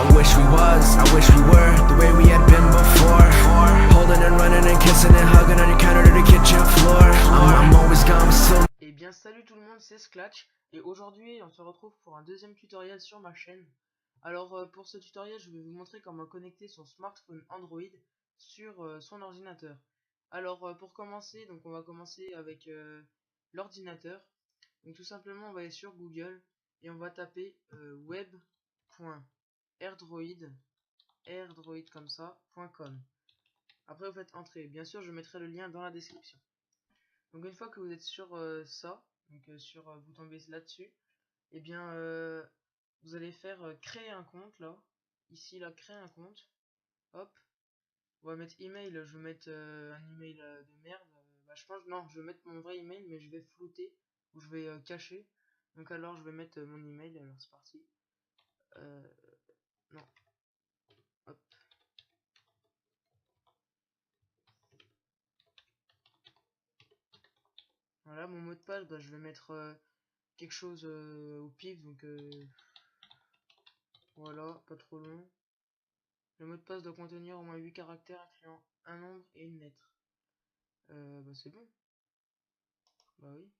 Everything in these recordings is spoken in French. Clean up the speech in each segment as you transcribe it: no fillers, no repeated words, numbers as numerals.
I wish we were the way we had been before. Holding and running and kissing and hugging on your counter to the kitchen floor. I'm always gone, but still. Eh bien salut tout le monde, c'est Sclatch et aujourd'hui on se retrouve pour un deuxième tutoriel sur ma chaîne. Alors pour ce tutoriel je vais vous montrer comment connecter son smartphone Android sur son ordinateur. Alors pour commencer, donc on va commencer avec l'ordinateur. Donc tout simplement on va aller sur Google et on va taper web.airdroid comme ça.com. Après vous faites entrer, bien sûr je mettrai le lien dans la description. Donc une fois que vous êtes sur ça, donc vous tombez là-dessus, et bien vous allez faire créer un compte là, ici là, créer un compte, hop, on va mettre email, je vais mettre un email de merde, je pense, non, je vais mettre mon vrai email, mais je vais flouter, ou je vais cacher, donc alors je vais mettre mon email, alors c'est parti, non, hop, voilà, mon mot de passe, je vais mettre quelque chose au pif, donc voilà, pas trop long. Le mot de passe doit contenir au moins 8 caractères incluant un nombre et une lettre. C'est bon. Bah oui.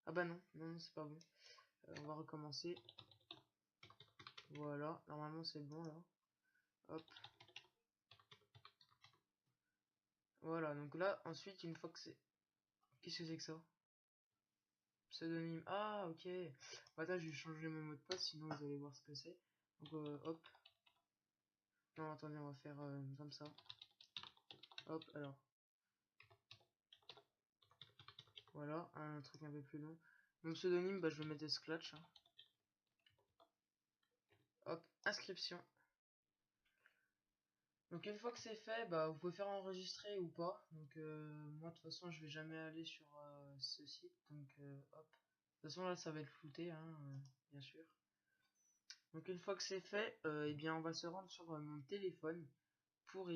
Ah bah non, non, c'est pas bon. On va recommencer. Voilà, normalement c'est bon là. Hop. Voilà, donc là, ensuite, une fois que c'est... Qu'est-ce que c'est que ça? Pseudonyme. Ah, ok. Attends, je vais changer mon mot de passe, sinon vous allez voir ce que c'est. Donc, hop. Non, attendez, on va faire comme ça. Hop, alors. Voilà, un truc un peu plus long. Mon pseudonyme, je vais mettre Scratch. Hein. Hop, inscription. Donc une fois que c'est fait, vous pouvez faire enregistrer ou pas. Donc moi de toute façon je vais jamais aller sur ce site. Donc hop. De toute façon là ça va être flouté, hein, bien sûr. Donc une fois que c'est fait, eh bien on va se rendre sur mon téléphone pour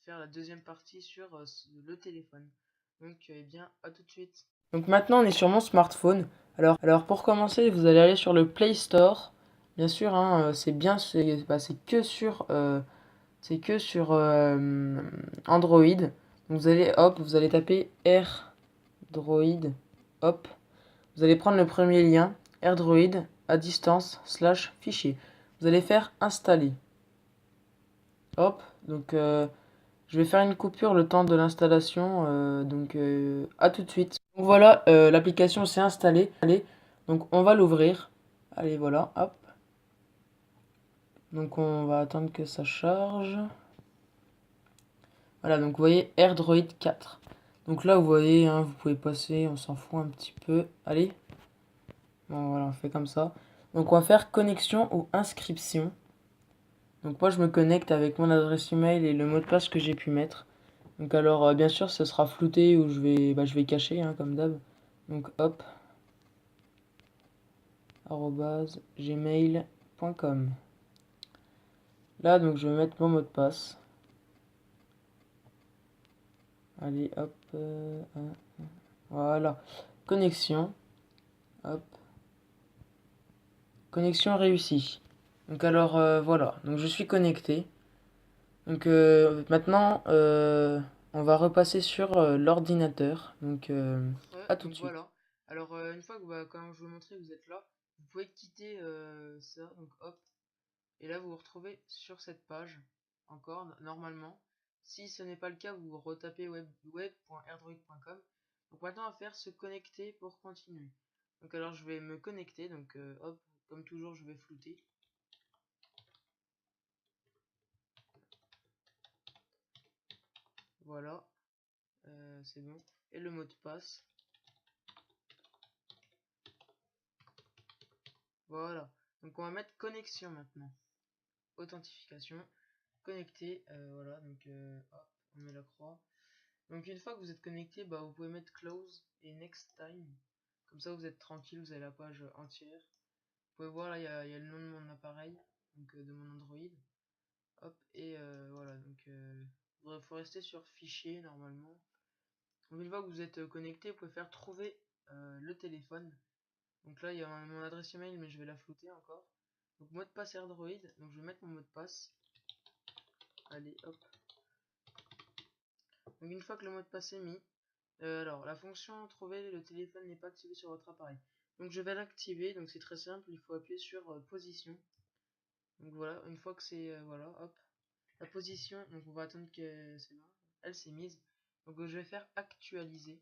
faire la deuxième partie sur le téléphone. Donc eh bien à tout de suite. Donc maintenant on est sur mon smartphone. Alors pour commencer vous allez aller sur le Play Store. Bien sûr, hein, c'est que sur Android. Donc vous allez taper AirDroid, hop. Vous allez prendre le premier lien, AirDroid à distance / fichier. Vous allez faire installer. Hop, donc je vais faire une coupure le temps de l'installation, donc à tout de suite. Donc voilà, l'application s'est installée. Allez, donc on va l'ouvrir. Allez, voilà, hop. Donc on va attendre que ça charge. Voilà, donc vous voyez AirDroid 4. Donc là, vous voyez, hein, vous pouvez passer, on s'en fout un petit peu. Allez. Bon, voilà, on fait comme ça. Donc on va faire connexion ou inscription. Donc moi, je me connecte avec mon adresse email et le mot de passe que j'ai pu mettre. Donc alors, bien sûr, ce sera flouté ou je vais cacher, hein, comme d'hab. Donc hop. @gmail.com. Là, donc je vais mettre mon mot de passe. Allez, hop. Voilà. Connexion. Hop. Connexion réussie. Donc alors voilà, donc je suis connecté. Donc maintenant on va repasser sur l'ordinateur. Donc à tout de suite. Voilà. Alors une fois que comme je vous montrer vous êtes là, vous pouvez quitter ça. Donc hop. Et là vous vous retrouvez sur cette page encore normalement. Si ce n'est pas le cas, vous retapez web.airdroid.com. Donc maintenant on va faire se connecter pour continuer. Donc alors je vais me connecter. Donc hop, comme toujours je vais flouter. Voilà, c'est bon. Et le mot de passe. Voilà. Donc on va mettre connexion maintenant. Authentification. Connecté. Voilà. Donc hop, on met la croix. Donc une fois que vous êtes connecté, vous pouvez mettre close et next time. Comme ça vous êtes tranquille, vous avez la page entière. Vous pouvez voir là, il y a le nom de mon appareil, donc de mon Android. Hop, et voilà. Donc il faut rester sur fichier normalement. Donc une fois que vous êtes connecté, vous pouvez faire trouver le téléphone. Donc là, il y a mon adresse email, mais je vais la flouter encore. Donc mot de passe Android. Donc je vais mettre mon mot de passe. Allez, hop. Donc une fois que le mot de passe est mis, alors la fonction trouver le téléphone n'est pas activé sur votre appareil. Donc je vais l'activer. Donc c'est très simple. Il faut appuyer sur position. Donc voilà. Une fois que c'est voilà, hop, la position. Donc on va attendre que c'est bon. Elle s'est mise. Donc je vais faire actualiser.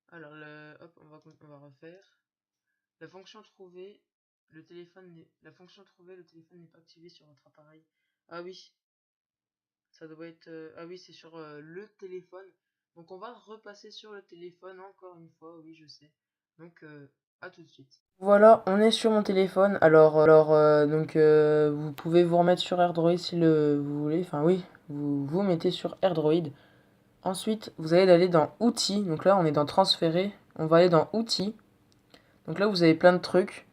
Alors hop, on va refaire. La fonction trouver la fonction trouver le téléphone n'est pas activée sur votre appareil. Ah oui, ça doit être ah oui, c'est sur le téléphone. Donc on va repasser sur le téléphone encore une fois, oui, je sais. Donc à tout de suite. Voilà, on est sur mon téléphone. Alors vous pouvez vous remettre sur AirDroid si vous voulez. Enfin oui, vous mettez sur AirDroid. Ensuite, vous allez aller dans outils. Donc là, on est dans transférer. On va aller dans outils. Donc là, vous avez plein de trucs.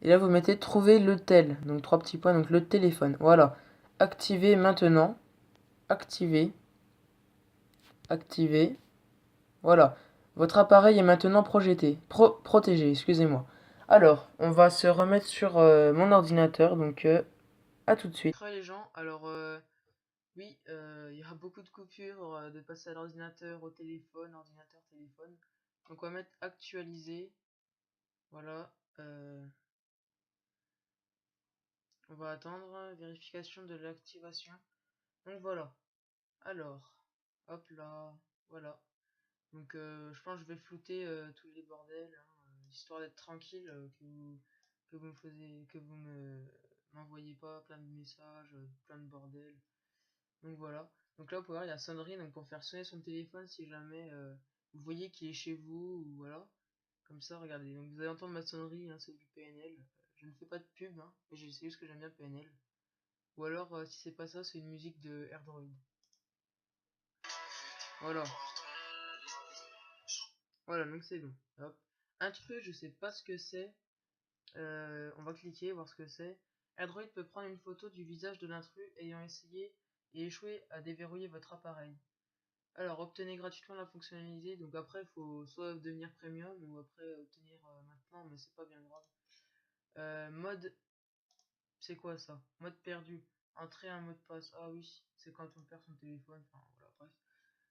Et là, vous mettez trouver le tel. Donc, trois petits points. Donc, le téléphone. Voilà. Activer maintenant. Activer. Activer. Voilà. Votre appareil est maintenant protégé, excusez-moi. Alors, on va se remettre sur mon ordinateur. Donc, à tout de suite. Les gens, alors, oui, il y aura beaucoup de coupures de passer à l'ordinateur, au téléphone, ordinateur, téléphone. Donc, on va mettre actualiser. Voilà. On va attendre vérification de l'activation. Donc voilà. Alors, hop là, voilà. Donc je pense que je vais flouter tous les bordels, hein, histoire d'être tranquille, que vous m'envoyez pas plein de messages, plein de bordel. Donc voilà. Donc là, vous pouvez voir, il y a sonnerie, donc pour faire sonner son téléphone si jamais vous voyez qu'il est chez vous, ou voilà. Comme ça, regardez. Donc vous allez entendre ma sonnerie, hein, c'est du PNL. Je ne fais pas de pub, hein, mais c'est juste que j'aime bien PNL. Ou alors, si c'est pas ça, c'est une musique de AirDroid. Voilà. Voilà, donc c'est bon. Hop. Intrus, je sais pas ce que c'est. On va cliquer, voir ce que c'est. AirDroid peut prendre une photo du visage de l'intrus ayant essayé et échoué à déverrouiller votre appareil. Alors, obtenez gratuitement la fonctionnalité. Donc après, il faut soit devenir premium ou après obtenir maintenant, mais c'est pas bien grave. Mode, c'est quoi ça? Mode perdu. Entrer un mot de passe. Ah oui, c'est quand on perd son téléphone. Enfin, voilà, bref.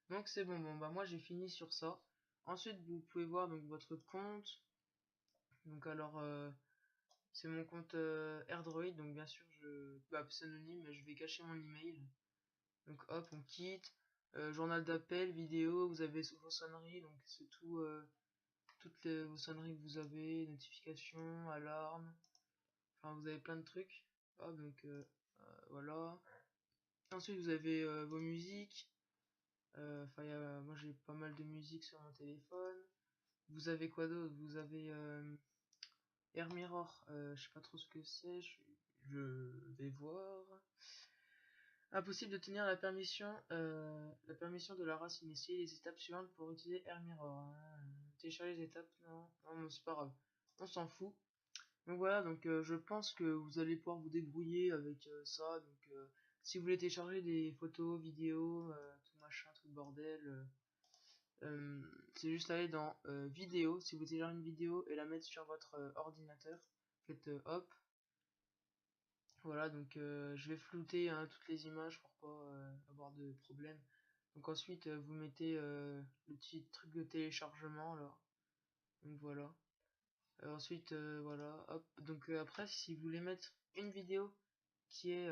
Donc c'est bon, bah moi j'ai fini sur ça. Ensuite vous pouvez voir donc votre compte. Donc alors c'est mon compte AirDroid, donc bien sûr pseudonyme, mais je vais cacher mon email. Donc hop, on quitte. Journal d'appel, vidéo, vous avez vos sonneries, donc c'est toutes vos sonneries que vous avez, notifications, alarmes, enfin vous avez plein de trucs. Hop, donc voilà. Ensuite vous avez vos musiques. Enfin, moi j'ai pas mal de musique sur mon téléphone. Vous avez quoi d'autre? Vous avez Air Mirror. Je sais pas trop ce que c'est. Je vais voir. Impossible de tenir la permission de la race initiée. Les étapes suivantes pour utiliser Air Mirror. Hein. Télécharger les étapes. Non, non, c'est pas grave. On s'en fout. Donc voilà, donc je pense que vous allez pouvoir vous débrouiller avec ça. Donc si vous voulez télécharger des photos, vidéos, tout machin, tout le bordel. C'est juste aller dans vidéo. Si vous téléchargez une vidéo et la mettre sur votre ordinateur, faites hop. Voilà, donc je vais flouter hein, toutes les images pour pas avoir de problème. Donc ensuite vous mettez le petit truc de téléchargement là. Donc voilà. Ensuite voilà, hop. Donc après si vous voulez mettre une vidéo qui est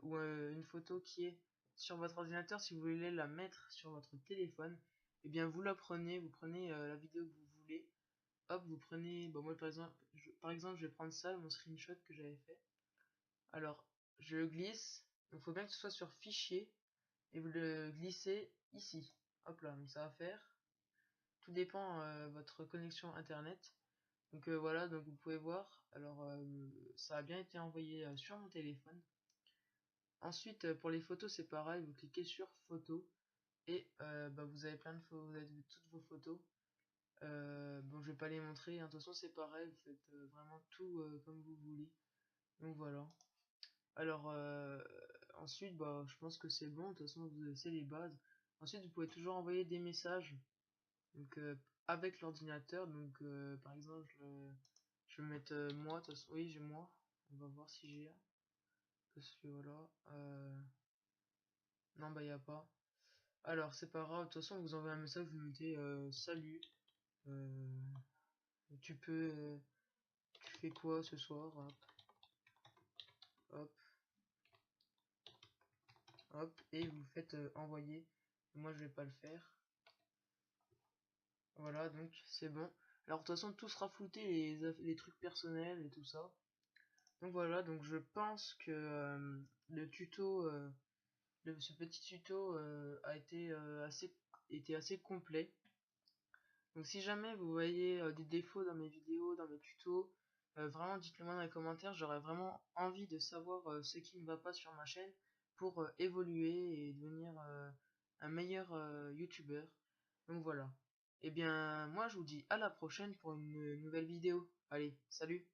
ou une photo qui est sur votre ordinateur, si vous voulez la mettre sur votre téléphone, et bien vous la prenez, vous prenez la vidéo que vous voulez, hop, vous prenez, bon moi par exemple je vais prendre ça, mon screenshot que j'avais fait. Alors je le glisse, donc il faut bien que ce soit sur fichier et vous le glissez ici. Hop là, donc ça va faire. Tout dépend votre connexion internet. Donc voilà, donc vous pouvez voir. Alors ça a bien été envoyé sur mon téléphone. Ensuite, pour les photos, c'est pareil, vous cliquez sur photos et vous avez plein de photos, vous avez toutes vos photos. Bon, je vais pas les montrer, hein. De toute façon, c'est pareil, vous faites vraiment tout comme vous voulez. Donc voilà. Alors, ensuite, je pense que c'est bon, de toute façon, c'est les bases. Ensuite, vous pouvez toujours envoyer des messages. Donc, avec l'ordinateur. Donc par exemple, je vais mettre moi, de toute façon, oui j'ai moi. On va voir si j'ai. Parce que voilà. Non bah y a pas. Alors c'est pas grave, de toute façon vous envoyez un message, vous mettez salut. euh, tu peux. Tu fais quoi ce soir? Hop, hop, hop, et vous faites envoyer. Moi je vais pas le faire. Voilà, donc c'est bon. Alors de toute façon tout sera flouté, les trucs personnels et tout ça. Donc voilà, donc je pense que le tuto, ce petit tuto était assez complet. Donc si jamais vous voyez des défauts dans mes vidéos, dans mes tutos, vraiment dites-le moi dans les commentaires. J'aurais vraiment envie de savoir ce qui ne va pas sur ma chaîne pour évoluer et devenir un meilleur youtubeur. Donc voilà. Et bien moi je vous dis à la prochaine pour une nouvelle vidéo. Allez, salut!